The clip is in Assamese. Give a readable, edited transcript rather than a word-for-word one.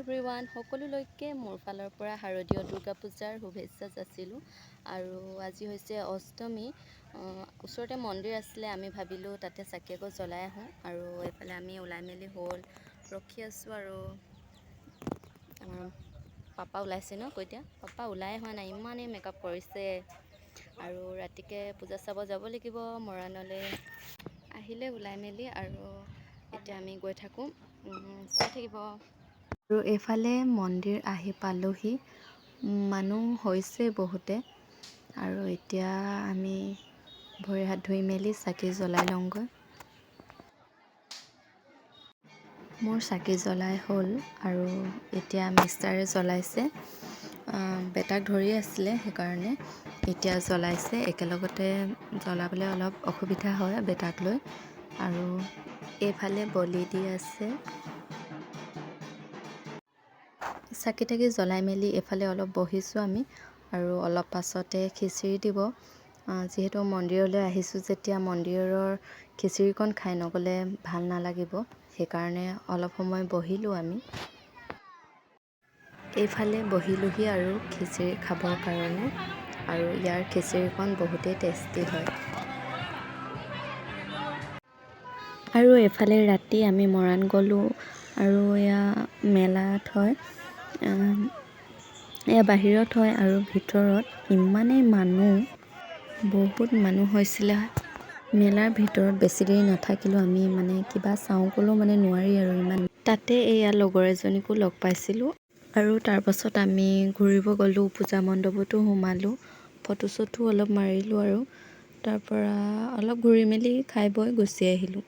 এভৰিৱান, সকলোলৈকে মোৰ ফালৰ পৰা শাৰদীয় দুৰ্গা পূজাৰ শুভেচ্ছা যাচিলোঁ। আৰু আজি হৈছে অষ্টমী। ওচৰতে মন্দিৰ আছিলে, আমি ভাবিলোঁ তাতে চাকি এগছ জ্বলাই আহোঁ। আৰু এইফালে আমি ওলাই মেলি হ'ল ৰখি আছোঁ। আৰু আমাৰ পাপা ওলাইছে ন, কৈ দিয়া পাপা ওলাই হোৱা নাই, ইমানেই মেকআপ কৰিছে। আৰু ৰাতিকে পূজা চাব যাব লাগিব মৰাণলৈ, আহিলে ওলাই মেলি। আৰু এতিয়া আমি গৈ থাকোঁ, চাই থাকিব। আৰু এইফালে মন্দিৰ আহি পালোহি, মানুহ হৈছে বহুতে। আৰু এতিয়া আমি ভৰি হাত ধুই মেলি চাকি জ্বলাই লওঁগৈ। মোৰ চাকি জ্বলাই হ'ল আৰু এতিয়া মিষ্টাৰে জ্বলাইছে। বেটাক ধৰি আছিলে, সেইকাৰণে এতিয়া জ্বলাইছে। একেলগতে জ্বলাবলৈ অলপ অসুবিধা হয় বেটাক লৈ। আৰু এইফালে বলি দি আছে। চাকি তাকি জ্বলাই মেলি এইফালে অলপ বহিছোঁ আমি। আৰু অলপ পাছতে খিচিৰি দিব। যিহেতু মন্দিৰলৈ আহিছোঁ যেতিয়া, মন্দিৰৰ খিচিৰিকণ খাই নগ'লে ভাল নালাগিব, সেইকাৰণে অলপ সময় বহিলোঁ আমি। এইফালে বহিলোহি আৰু খিচিৰি খাবৰ কাৰণে। আৰু ইয়াৰ খিচিৰিকণ বহুতেই টেষ্টি হয়। আৰু এইফালে ৰাতি আমি মৰাণ গ'লোঁ। আৰু এয়া মেলাত হয়, এয়া বাহিৰত হয়। আৰু ভিতৰত ইমানেই মানুহ, বহুত মানুহ হৈছিলে। মেলাৰ ভিতৰত বেছি দেৰি নাথাকিলোঁ আমি, কিবা চাওঁ ক'লেও নোৱাৰি আৰু ইমান। তাতে এয়া লগৰ এজনীকো লগ পাইছিলোঁ। আৰু তাৰপাছত আমি ঘূৰিব গ'লোঁ, পূজা মণ্ডপতো সোমালোঁ, ফটো চটো অলপ মাৰিলোঁ। আৰু তাৰপৰা অলপ ঘূৰি মেলি খাই বৈ গুচি আহিলোঁ।